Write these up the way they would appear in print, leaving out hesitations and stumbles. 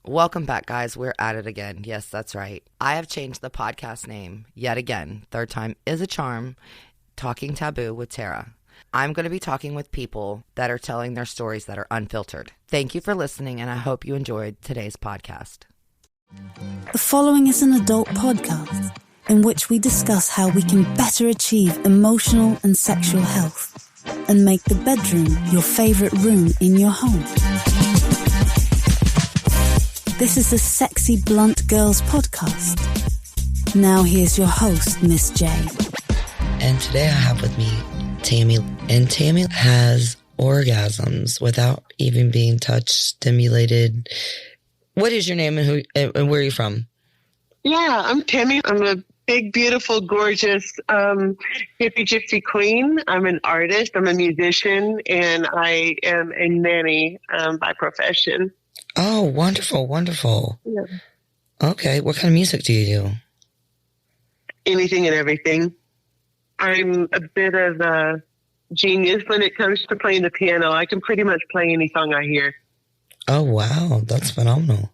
Welcome back, guys. We're at it again. Yes, that's right. I have changed the podcast name yet again. Third time is a charm. Talking Taboo with Tara. I'm going to be talking with people that are telling their stories that are unfiltered. Thank you for listening, and I hope you enjoyed today's podcast. The following is an adult podcast in which we discuss how we can better achieve emotional and sexual health and make the bedroom your favorite room in your home. This is the Sexy Blunt Girls podcast. Now here's your host, Miss J. And today I have with me Tammy. And Tammy has orgasms without even being touched, stimulated. What is your name and where are you from? Yeah, I'm Tammy. I'm a big, beautiful, gorgeous hippie gypsy queen. I'm an artist. I'm a musician, and I am a nanny by profession. Oh, wonderful, wonderful. Yeah. Okay, what kind of music do you do? Anything and everything. I'm a bit of a genius when it comes to playing the piano. I can pretty much play any song I hear. Oh, wow, that's phenomenal.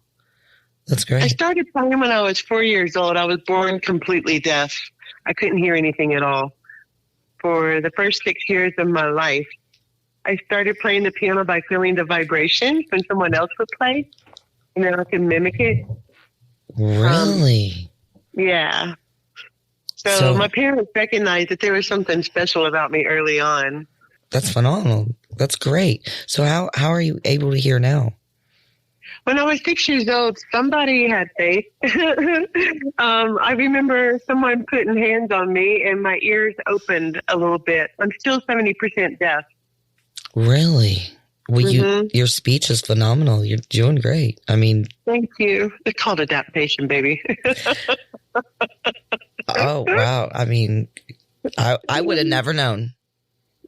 That's great. I started playing when I was 4 years old. I was born completely deaf. I couldn't hear anything at all. For the first 6 years of my life, I started playing the piano by feeling the vibrations when someone else would play, and then I could mimic it. Really? Yeah. So my parents recognized that there was something special about me early on. That's phenomenal. That's great. So how are you able to hear now? When I was 6 years old, somebody had faith. I remember someone putting hands on me, and my ears opened a little bit. I'm still 70% deaf. Really? Well, your speech is phenomenal. You're doing great. I mean... Thank you. It's called adaptation, baby. Oh, wow. I mean, I would have never known.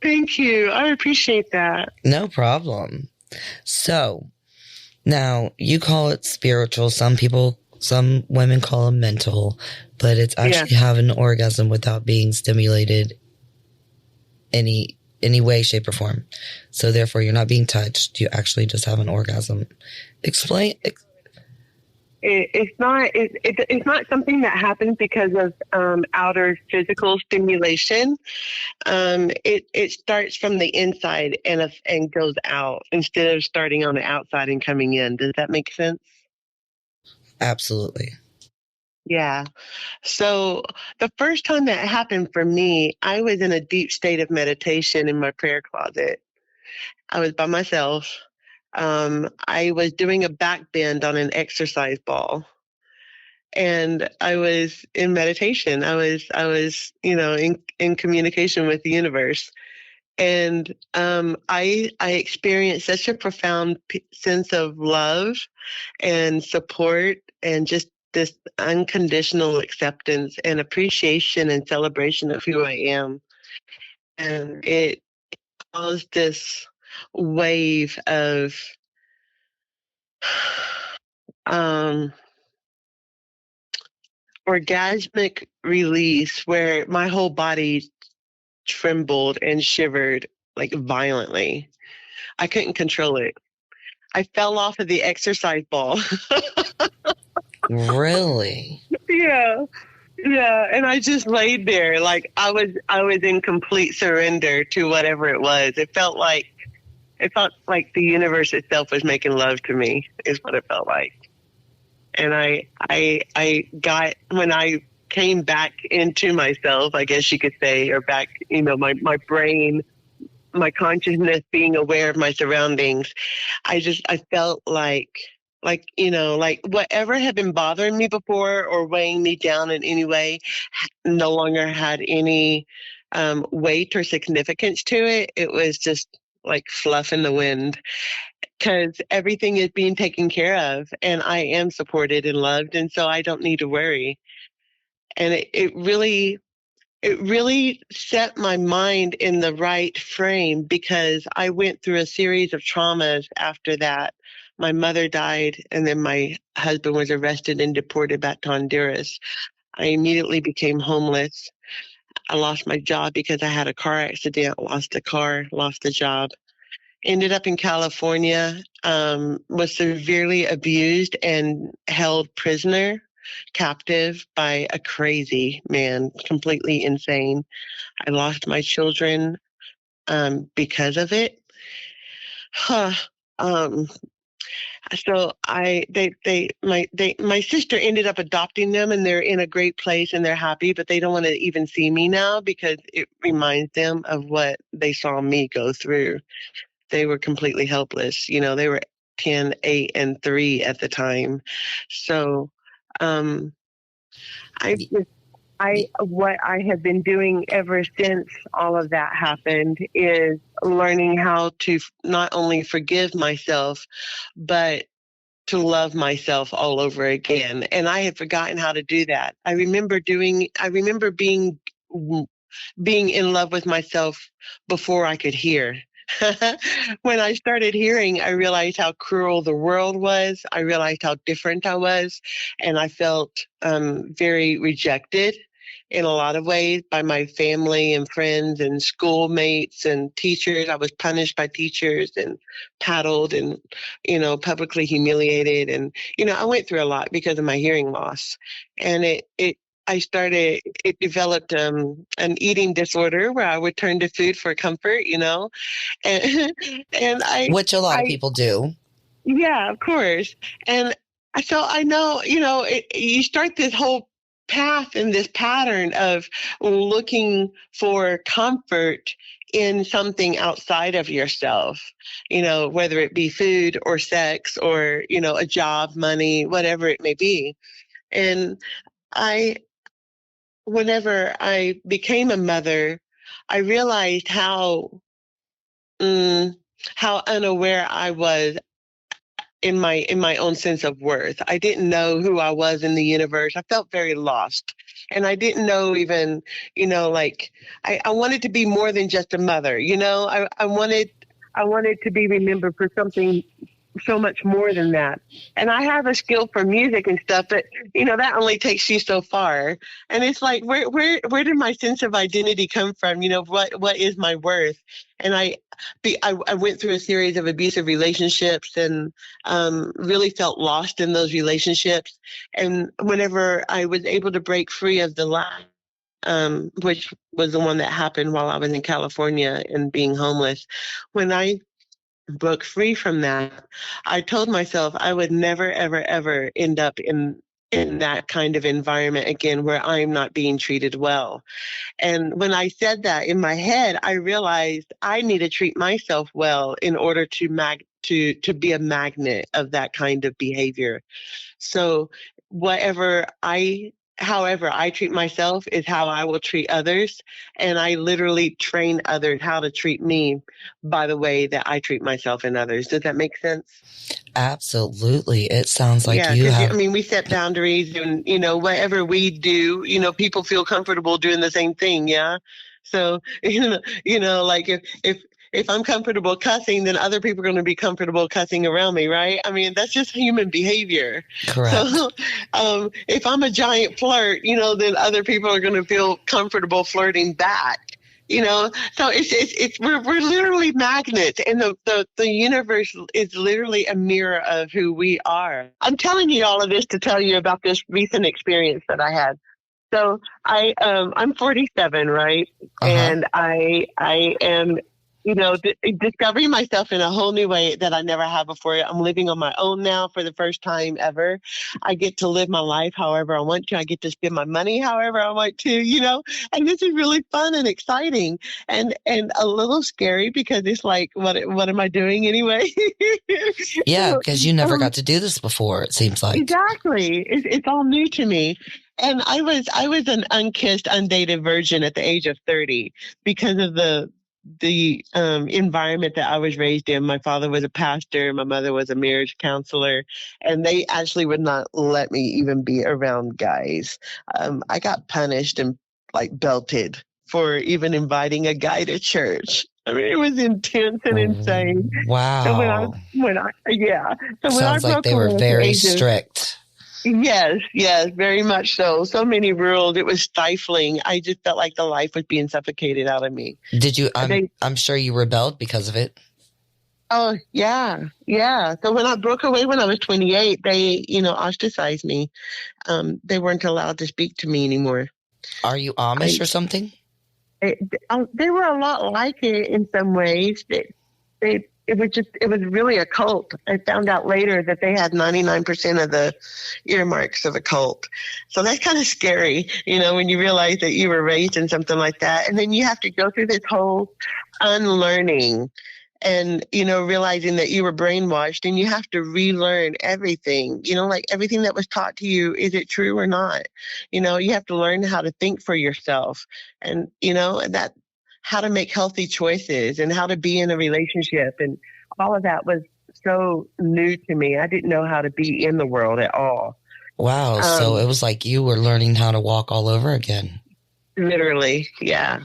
Thank you. I appreciate that. No problem. So, now, you call it spiritual. Some women call it mental, but it's actually having an orgasm without being stimulated any way, shape, or form. So therefore, you're not being touched. You actually just have an orgasm. Explain. It's not something that happens because of outer physical stimulation. It starts from the inside and goes out instead of starting on the outside and coming in. Does that make sense? Absolutely. Yeah. So the first time that happened for me, I was in a deep state of meditation in my prayer closet. I was by myself. I was doing a back bend on an exercise ball, and I was in meditation. I was, in communication with the universe. And I experienced such a profound sense of love and support and just this unconditional acceptance and appreciation and celebration of who I am. And it caused this wave of orgasmic release where my whole body trembled and shivered like violently. I couldn't control it. I fell off of the exercise ball. Really? Yeah. Yeah. And I just laid there like I was in complete surrender to whatever it was. It felt like the universe itself was making love to me, is what it felt like. And I got, when I came back into myself, I guess you could say, or back, my brain, my consciousness, being aware of my surroundings, I felt like whatever had been bothering me before or weighing me down in any way no longer had any weight or significance to it. It was just like fluff in the wind, because everything is being taken care of and I am supported and loved. And so I don't need to worry. And it really set my mind in the right frame, because I went through a series of traumas after that. My mother died, and then my husband was arrested and deported back to Honduras. I immediately became homeless. I lost my job because I had a car accident, lost a car, lost a job. ended up in California, was severely abused and held prisoner, captive by a crazy man, completely insane. I lost my children because of it. Huh. Um, so my sister ended up adopting them, and they're in a great place and they're happy, but they don't want to even see me now because it reminds them of what they saw me go through. They were completely helpless. They were 10, 8, and 3 at the time. So, what I have been doing ever since all of that happened is learning how to not only forgive myself, but to love myself all over again. And I had forgotten how to do that. I remember being in love with myself before I could hear. When I started hearing, I realized how cruel the world was. I realized how different I was. And I felt very rejected in a lot of ways by my family and friends and schoolmates and teachers. I was punished by teachers and paddled and, publicly humiliated. And, I went through a lot because of my hearing loss. And it developed an eating disorder where I would turn to food for comfort, and which a lot of people do. Yeah, of course. And so I know, you start this whole path and this pattern of looking for comfort in something outside of yourself, whether it be food or sex or, a job, money, whatever it may be. And whenever I became a mother, I realized how unaware I was in my own sense of worth. I didn't know who I was in the universe. I felt very lost. And I didn't know even, I wanted to be more than just a mother, I wanted to be remembered for something so much more than that. And I have a skill for music and stuff, but that only takes you so far. And it's like, where did my sense of identity come from? What is my worth? And I went through a series of abusive relationships and really felt lost in those relationships. And whenever I was able to break free of the last, which was the one that happened while I was in California and being homeless, when I broke free from that, I told myself I would never, ever, ever end up in that kind of environment again where I'm not being treated well. And when I said that in my head, I realized I need to treat myself well in order to be a magnet of that kind of behavior. So however I treat myself is how I will treat others. And I literally train others how to treat me by the way that I treat myself and others. Does that make sense? Absolutely. It sounds like we set boundaries and, whatever we do, people feel comfortable doing the same thing. Yeah. So, like if I'm comfortable cussing, then other people are going to be comfortable cussing around me, right? I mean, that's just human behavior. Correct. So if I'm a giant flirt, then other people are going to feel comfortable flirting back. So we're literally magnets, and the universe is literally a mirror of who we are. I'm telling you all of this to tell you about this recent experience that I had. So I'm 47, right? Uh-huh. And I am discovering myself in a whole new way that I never had before. I'm living on my own now for the first time ever. I get to live my life however I want to. I get to spend my money however I want to, and this is really fun and exciting and a little scary because it's like, what am I doing anyway? Yeah, because you never got to do this before, it seems like. Exactly. It's all new to me. And I was an unkissed, undated virgin at the age of 30 because of the environment that I was raised in. My father was a pastor. My mother was a marriage counselor, and they actually would not let me even be around guys. I got punished and belted for even inviting a guy to church. I mean, it was intense and insane. Wow. So Sounds like they were very strict. Yes, very much so. So many rules. It was stifling. I just felt like the life was being suffocated out of me. Did you? I'm sure you rebelled because of it. Oh, yeah. Yeah. So when I broke away when I was 28, they, ostracized me. They weren't allowed to speak to me anymore. Are you Amish or something? They were a lot like it in some ways. It was really a cult. I found out later that they had 99% of the earmarks of a cult. So that's kind of scary, when you realize that you were raised in something like that. And then you have to go through this whole unlearning and, realizing that you were brainwashed and you have to relearn everything, like everything that was taught to you. Is it true or not? You have to learn how to think for yourself and, that how to make healthy choices and how to be in a relationship. And all of that was so new to me. I didn't know how to be in the world at all. Wow. So it was like you were learning how to walk all over again. Literally. Yeah.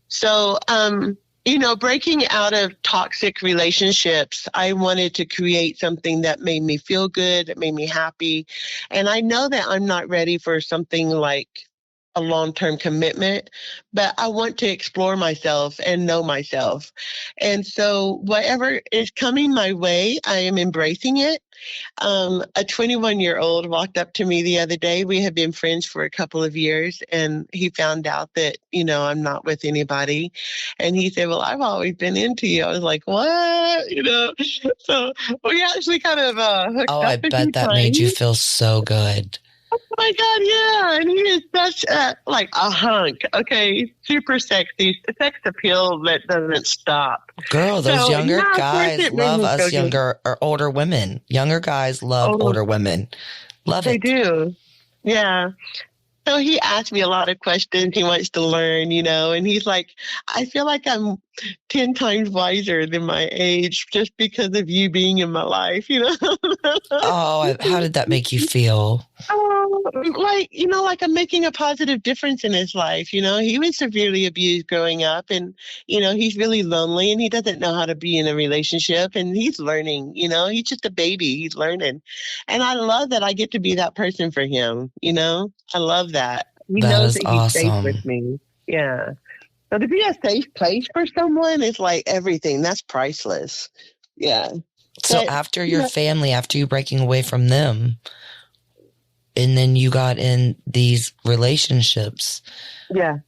So, breaking out of toxic relationships, I wanted to create something that made me feel good, that made me happy. And I know that I'm not ready for something like a long-term commitment, but I want to explore myself and know myself. And so whatever is coming my way, I am embracing it. A 21-year-old walked up to me the other day. We had been friends for a couple of years, and he found out that, I'm not with anybody. And he said, well, I've always been into you. I was like, what? So we actually kind of hooked up I bet that made you feel so good. Oh my God, yeah. And he is such a hunk. Okay. Super sexy. Sex appeal that doesn't stop. Girl, those younger guys love us younger or older women. Younger guys love older women. Love it. They do. Yeah. So he asked me a lot of questions. He wants to learn, and he's like, I feel like I'm 10 times wiser than my age just because of you being in my life, Oh, how did that make you feel? Like I'm making a positive difference in his life. He was severely abused growing up and, he's really lonely and he doesn't know how to be in a relationship and he's learning, he's just a baby. He's learning. And I love that I get to be that person for him. I love that. He knows that he's safe with me. Yeah. So to be a safe place for someone is like everything. That's priceless. Yeah. So after your family, after you breaking away from them, and then you got in these relationships. Yeah.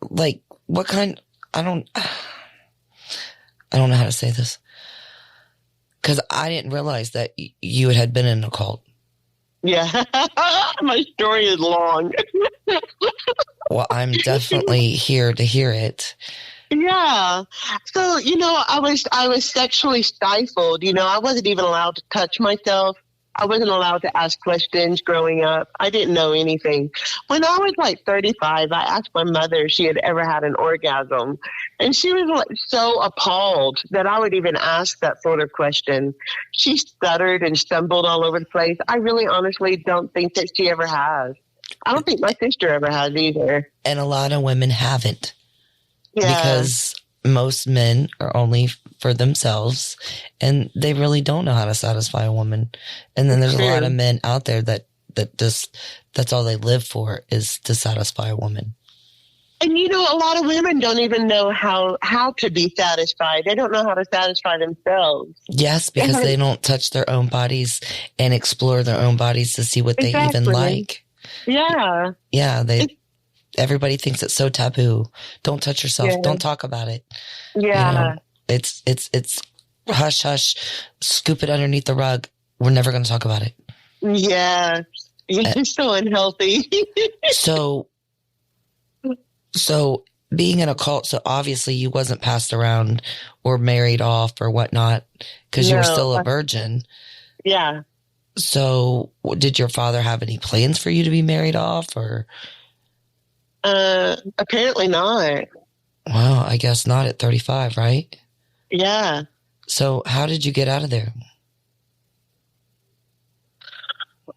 Like what kind, I don't know how to say this. 'Cause I didn't realize that you had been in a cult. Yeah. My story is long. Well, I'm definitely here to hear it. Yeah. So, I was sexually stifled. I wasn't even allowed to touch myself. I wasn't allowed to ask questions growing up. I didn't know anything. When I was like 35, I asked my mother if she had ever had an orgasm. And she was so appalled that I would even ask that sort of question. She stuttered and stumbled all over the place. I really honestly don't think that she ever has. I don't think my sister ever has either. And a lot of women haven't. Yeah. Because most men are only for themselves and they really don't know how to satisfy a woman. And then there's a lot of men out there that just, that's all they live for is to satisfy a woman. And a lot of women don't even know how to be satisfied. They don't know how to satisfy themselves. Yes, because they don't touch their own bodies and explore their own bodies to see what they even like. Yeah. Yeah, everybody thinks it's so taboo. Don't touch yourself. Yeah. Don't talk about it. Yeah. It's hush, hush, scoop it underneath the rug. We're never going to talk about it. Yeah. It's so unhealthy. So being in a cult, so obviously you wasn't passed around or married off or whatnot because you were still a virgin. Yeah. So did your father have any plans for you to be married off or? Apparently not. Well, I guess not at 35, right? Yeah. So how did you get out of there?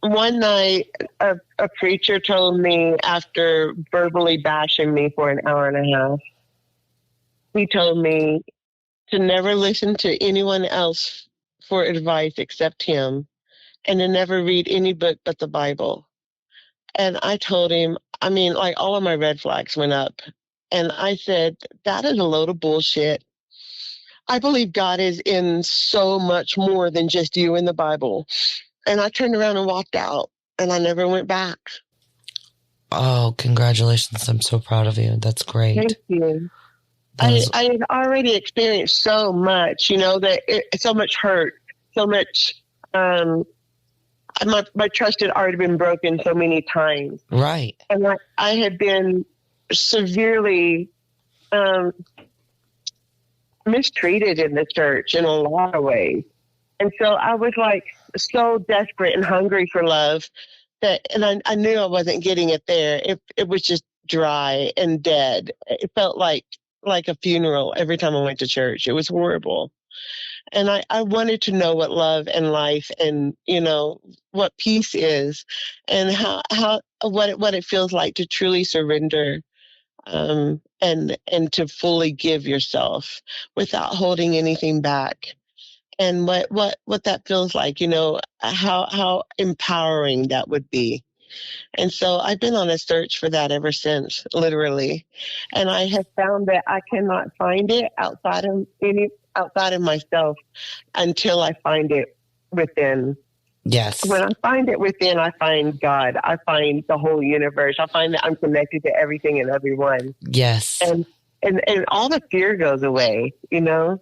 One night, a preacher told me after verbally bashing me for an hour and a half, he told me to never listen to anyone else for advice except him and to never read any book but the Bible. And I told him, all of my red flags went up. And I said, that is a load of bullshit. I believe God is in so much more than just you in the Bible. And I turned around and walked out, and I never went back. Oh, congratulations. I'm so proud of you. That's great. Thank you. I had already experienced so much, so much hurt, so much. My trust had already been broken so many times. Right. And I had been severely mistreated in the church in a lot of ways. And so I was like so desperate and hungry for love and I knew I wasn't getting it there. It was just dry and dead. It felt like a funeral every time I went to church. It was horrible. And I wanted to know what love and life and, what peace is and what it feels like to truly surrender, and to fully give yourself without holding anything back. And what that feels like, how empowering that would be. And so I've been on a search for that ever since, literally. And I have found that I cannot find it outside of myself until I find it within. Yes. When I find it within, I find God. I find the whole universe. I find that I'm connected to everything and everyone. Yes. And all the fear goes away, And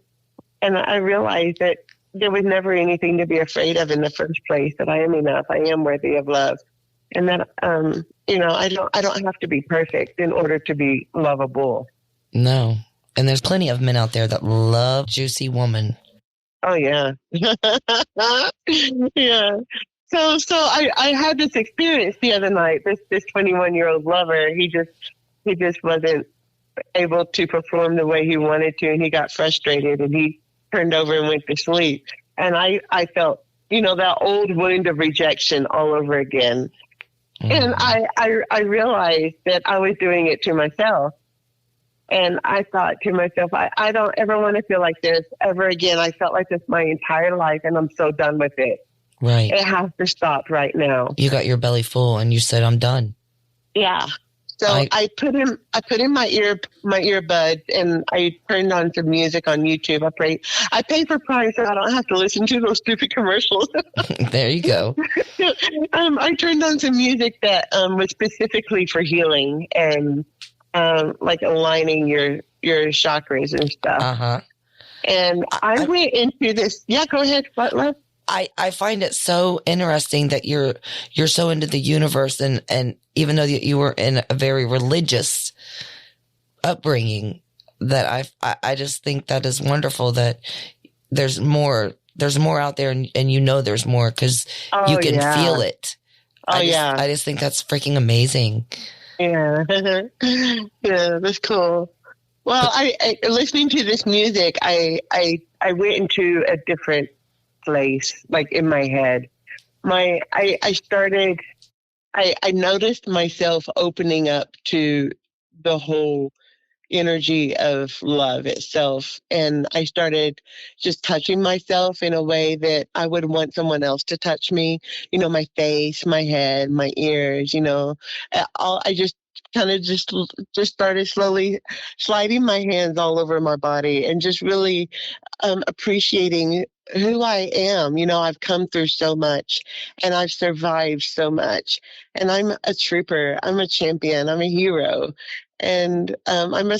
I realized that there was never anything to be afraid of in the first place, that I am enough. I am worthy of love. And that, I don't have to be perfect in order to be lovable. No. And there's plenty of men out there that love juicy woman. Oh, yeah. Yeah. So I had this experience the other night. This 21-year-old lover, he just wasn't able to perform the way he wanted to, and he got frustrated, and he turned over and went to sleep. And I felt, that old wound of rejection all over again. And I realized that I was doing it to myself. And I thought to myself, I don't ever want to feel like this ever again. I felt like this my entire life, and I'm so done with it. Right. It has to stop right now. You got your belly full and you said, I'm done. Yeah. So I put in my earbud, and I turned on some music on YouTube. I pay for Prime so I don't have to listen to those stupid commercials. There you go. I turned on some music that was specifically for healing and like aligning your chakras and stuff. Uh-huh. And I went into this. Yeah, go ahead. What, love? I find it so interesting that you're so into the universe, and even though you were in a very religious upbringing, that I just think that is wonderful that there's more out there, and there's more because you can feel it. I just think that's freaking amazing. Yeah. Yeah, that's cool. Well, I listening to this music, I went into a different place, like in my head. I noticed myself opening up to the whole energy of love itself, and I started just touching myself in a way that I would want someone else to touch me, my face, my head, my ears, I just kind of just started slowly sliding my hands all over my body and just really appreciating who I am. I've come through so much, and I've survived so much, and I'm a trooper. I'm a champion. I'm a hero. And I'm a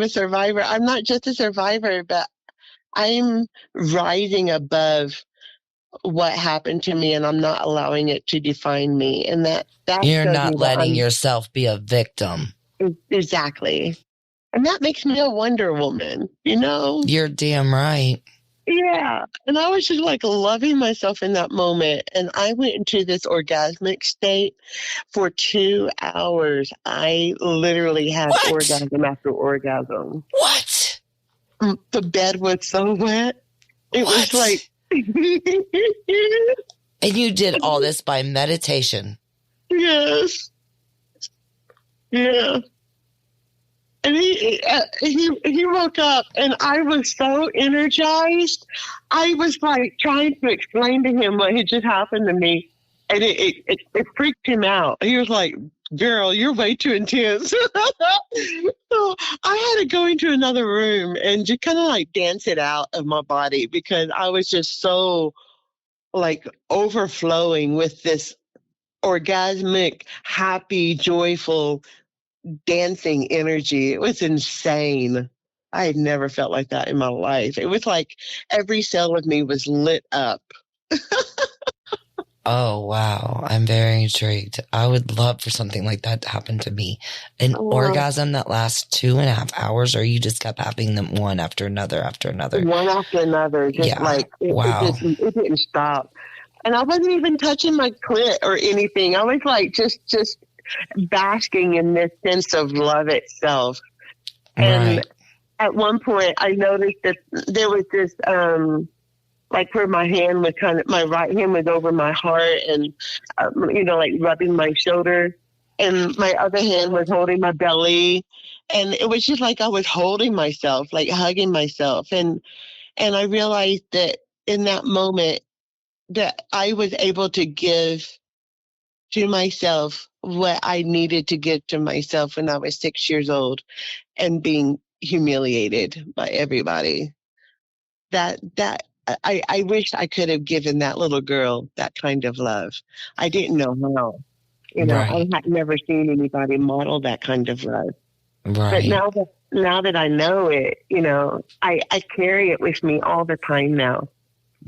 survivor. I'm not just a survivor, but I'm rising above what happened to me, and I'm not allowing it to define me. And that you're not letting yourself be a victim. Exactly. And that makes me a Wonder Woman, You're damn right. Yeah. And I was just like loving myself in that moment. And I went into this orgasmic state for 2 hours. I literally had orgasm after orgasm. What? The bed was so wet. It was like. And you did all this by meditation? Yes. Yeah. And he woke up, and I was so energized. I was like trying to explain to him what had just happened to me, and it freaked him out. He was like, girl, you're way too intense. So I had to go into another room and just kind of like dance it out of my body because I was just so like overflowing with this orgasmic, happy, joyful dancing energy. It was insane. I had never felt like that in my life. It was like every cell of me was lit up. Oh, wow. I'm very intrigued. I would love for something like that to happen to me. An orgasm that lasts 2.5 hours, or you just kept having them one after another after another? One after another. Just like, it didn't stop. And I wasn't even touching my clit or anything. I was like just basking in this sense of love itself. And at one point I noticed that there was this, like where my hand was my right hand was over my heart and, like rubbing my shoulder, and my other hand was holding my belly. And it was just like I was holding myself, like hugging myself. And I realized that in that moment that I was able to give to myself what I needed to give to myself when I was 6 years old and being humiliated by everybody. I wish I could have given that little girl that kind of love. I didn't know how. I had never seen anybody model that kind of love. But now that I know it, I carry it with me all the time now.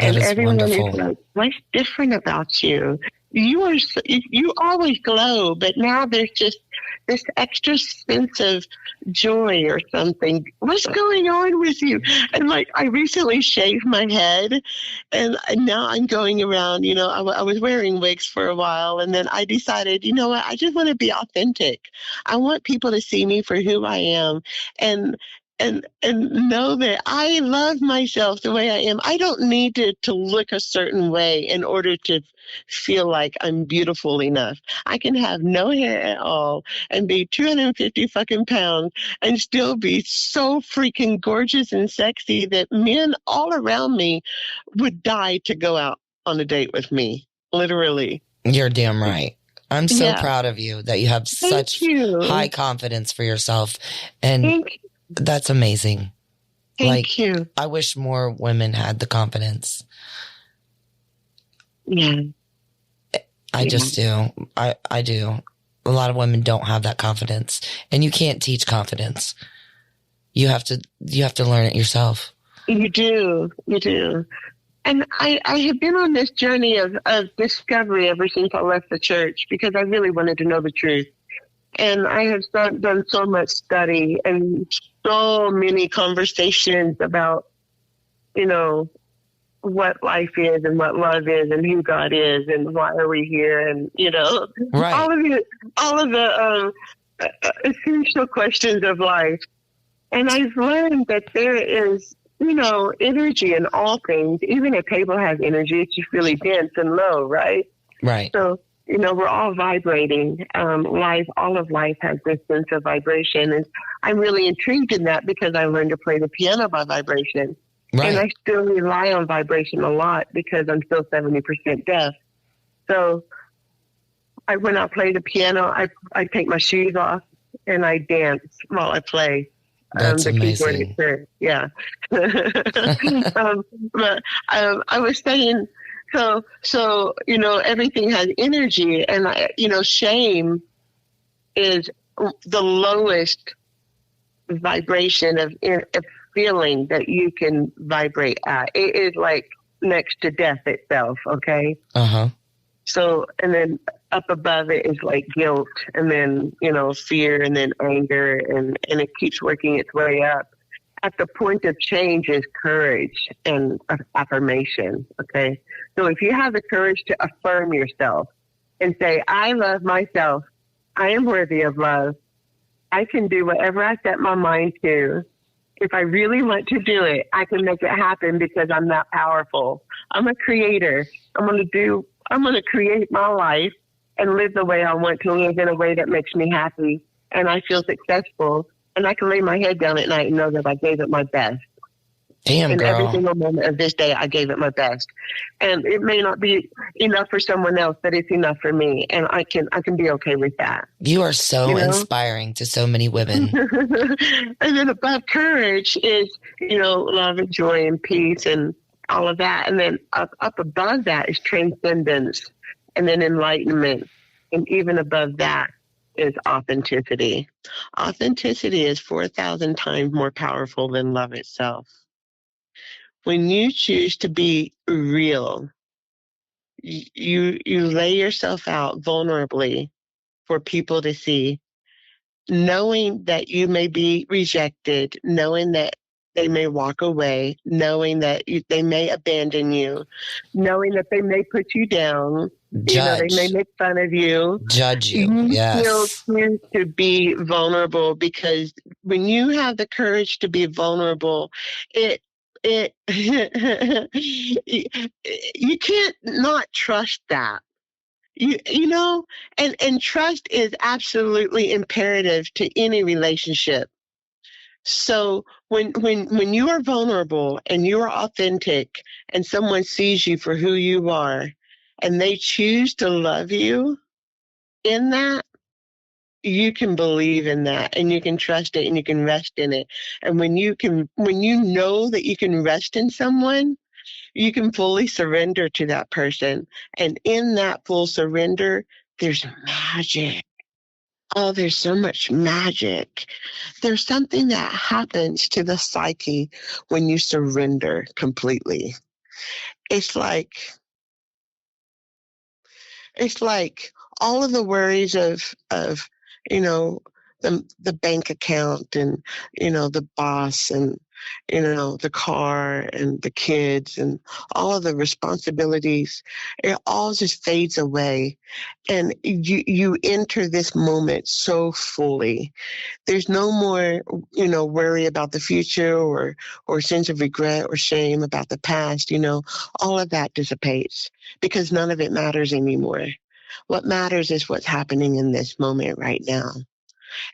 That is everyone wonderful. is like, what's different about you? You always glow, but now there's just this extra sense of joy or something. What's going on with you? And like, I recently shaved my head, and now I'm going around, I was wearing wigs for a while, and then I decided, you know what, I just want to be authentic. I want people to see me for who I am, and know that I love myself the way I am. I don't need to look a certain way in order to feel like I'm beautiful enough. I can have no hair at all and be 250 fucking pounds and still be so freaking gorgeous and sexy that men all around me would die to go out on a date with me. Literally. You're damn right. I'm so proud of you that you have such high confidence for yourself. And that's amazing. Thank you. I wish more women had the confidence. Yeah. I just do. I do. A lot of women don't have that confidence, and you can't teach confidence. You have to learn it yourself. You do. And I have been on this journey of discovery ever since I left the church, because I really wanted to know the truth. And I have done so much study and so many conversations about, what life is and what love is and who God is and why are we here and, all of the essential questions of life. And I've learned that there is, energy in all things. Even a table has energy. It's just really dense and low, right? Right. So, we're all vibrating. All of life has this sense of vibration. And I'm really intrigued in that because I learned to play the piano by vibration. Right. And I still rely on vibration a lot because I'm still 70% deaf. So when I play the piano, I take my shoes off and I dance while I play. That's amazing. Yeah. But I was saying, so everything has energy, and shame is the lowest vibration of feeling that you can vibrate at. It is like next to death itself. Okay. So, and then up above it is like guilt, and then fear, and then anger, and it keeps working its way up. At the point of change is courage and affirmation. Okay. So if you have the courage to affirm yourself and say, I love myself, I am worthy of love, I can do whatever I set my mind to. If I really want to do it, I can make it happen because I'm that powerful. I'm a creator. I'm going to create my life and live the way I want to live in a way that makes me happy. And I feel successful. And I can lay my head down at night and know that I gave it my best. Damn, in every girl. single moment of this day, I gave it my best. And it may not be enough for someone else, but it's enough for me. And I can be okay with that. You are so You know? inspiring to so many women. And then above courage is, love and joy and peace and all of that. And then up above that is transcendence and then enlightenment. And even above that is authenticity. Authenticity is 4,000 times more powerful than love itself. When you choose to be real, you lay yourself out vulnerably for people to see, knowing that you may be rejected, knowing that they may walk away, knowing that they may abandon you, knowing that they may put you down, Judge. they may make fun of you. Judge you. Yes. You still choose to be vulnerable, because when you have the courage to be vulnerable, you can't not trust that. And trust is absolutely imperative to any relationship. So when you are vulnerable and you are authentic and someone sees you for who you are and they choose to love you in that, you can believe in that and you can trust it and you can rest in it. And when you know that you can rest in someone, you can fully surrender to that person. And in that full surrender, there's magic. Oh, there's so much magic. There's something that happens to the psyche when you surrender completely. It's like all of the worries of the bank account and the boss and the car and the kids and all of the responsibilities. It all just fades away, and you enter this moment so fully. There's no more worry about the future or sense of regret or shame about the past. All of that dissipates because none of it matters anymore. What matters is what's happening in this moment right now.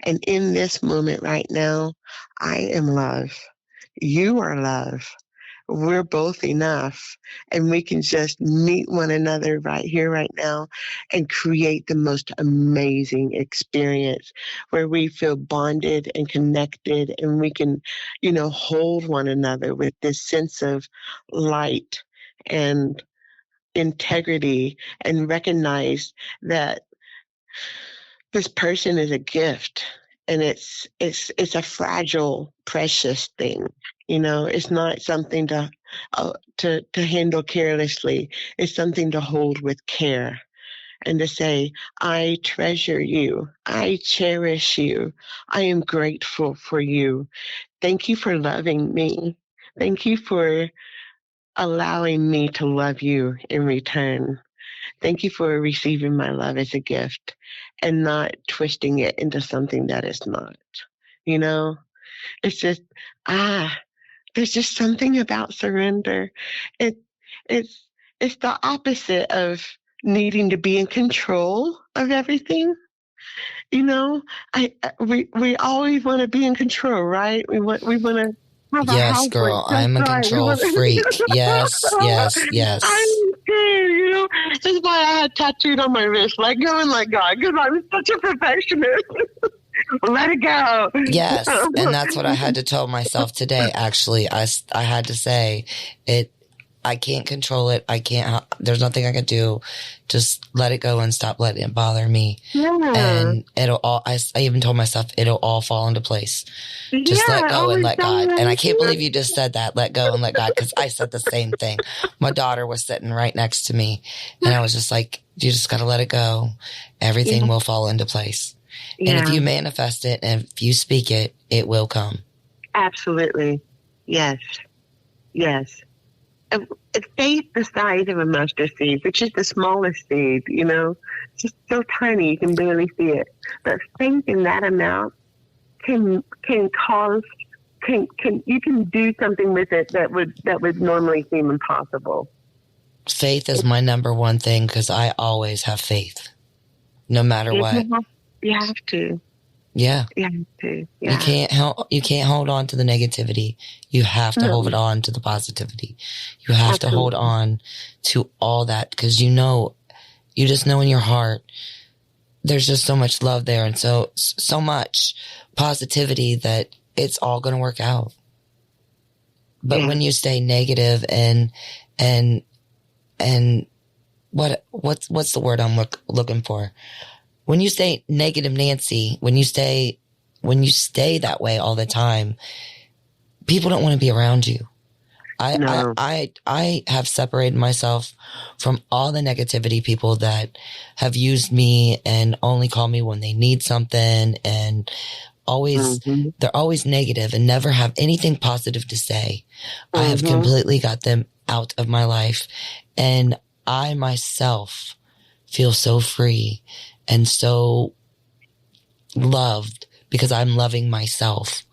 And in this moment right now, I am love. You are love. We're both enough. And we can just meet one another right here, right now, and create the most amazing experience where we feel bonded and connected, and we can, hold one another with this sense of light and integrity, and recognize that this person is a gift, and it's a fragile, precious thing. It's not something to handle carelessly. It's something to hold with care and to say, I treasure you. I cherish you. I am grateful for you. Thank you for loving me. Thank you for allowing me to love you in return. Thank you for receiving my love as a gift and not twisting it into something that it's not. It's just, there's just something about surrender. It's the opposite of needing to be in control of everything. We always want to be in control, right? We want to have a Yes, house girl, like I'm a right. control freak. Yes. I'm too, That's why I had tattooed on my wrist, let go and let God, because I'm such a perfectionist. Let it go. Yes, and that's what I had to tell myself today, actually. I had to say it. I can't control it. There's nothing I can do. Just let it go and stop letting it bother me. Yeah. And I even told myself it'll all fall into place. Just let go and let God. And I can't believe you just said that, let go and let God, because I said the same thing. My daughter was sitting right next to me, and I was just like, you just got to let it go. Everything will fall into place. Yeah. And if you manifest it and if you speak it, it will come. Absolutely. Yes. Faith the size of a mustard seed, which is the smallest seed, just so tiny you can barely see it. But faith in that amount can cause you can do something with it that would normally seem impossible. Faith is my number one thing, because I always have faith, no matter what. You have to. Yeah. Yeah. You can't hold on to the negativity. You have to hold on to the positivity. You have to hold on to all that, because you just know in your heart there's just so much love there, and so much positivity that it's all going to work out. But when you stay negative and what's the word I'm looking for? When you stay negative, Nancy, when you stay that way all the time, people don't want to be around you. I have separated myself from all the negativity people that have used me and only call me when they need something, and they're always negative and never have anything positive to say. I have completely got them out of my life, and I myself feel so free and so loved because I'm loving myself.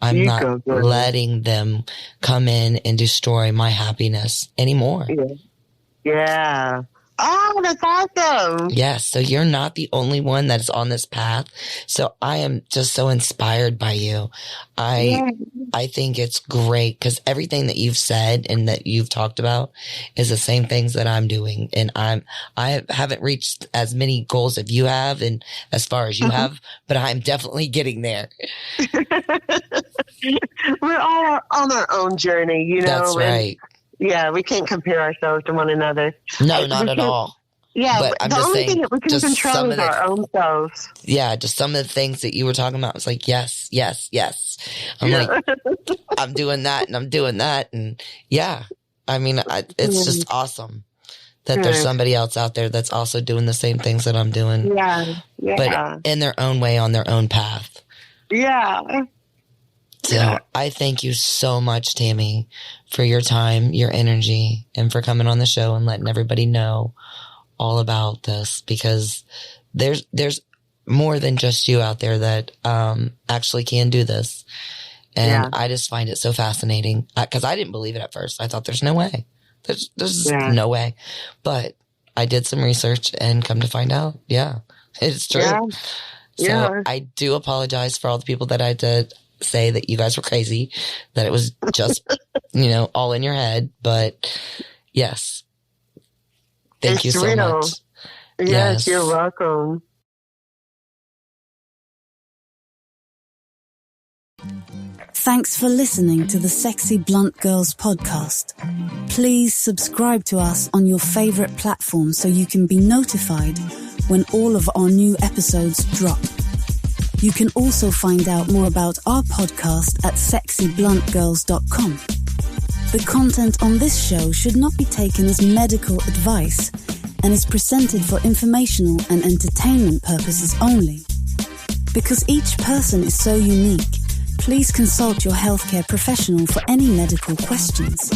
I'm not letting them come in and destroy my happiness anymore. Yeah. Oh, that's awesome. Yes. So you're not the only one that is on this path. So I am just so inspired by you. I think it's great because everything that you've said and that you've talked about is the same things that I'm doing. And I haven't reached as many goals as you have and as far as you have, but I'm definitely getting there. We're all on our own journey, you know. That's right. Yeah, we can't compare ourselves to one another. No, not at all. Yeah, but I'm the just only saying, thing that we can control is our own selves. Yeah, just some of the things that you were talking about. It's like, yes. I'm like, I'm doing that and I'm doing that. And I mean, it's just awesome that there's somebody else out there that's also doing the same things that I'm doing. Yeah. But in their own way, on their own path. Yeah. So I thank you so much, Tammy, for your time, your energy, and for coming on the show and letting everybody know all about this, because there's more than just you out there that actually can do this. And I just find it so fascinating because I didn't believe it at first. I thought there's no way. There's no way. But I did some research and come to find out, it's true. So I do apologize for all the people that I did say that you guys were crazy, that it was just, all in your head. But yes. Thank you so much. Yes, you're welcome. Thanks for listening to the Sexy Blunt Girls podcast. Please subscribe to us on your favorite platform so you can be notified when all of our new episodes drop. You can also find out more about our podcast at sexybluntgirls.com. The content on this show should not be taken as medical advice and is presented for informational and entertainment purposes only. Because each person is so unique, please consult your healthcare professional for any medical questions.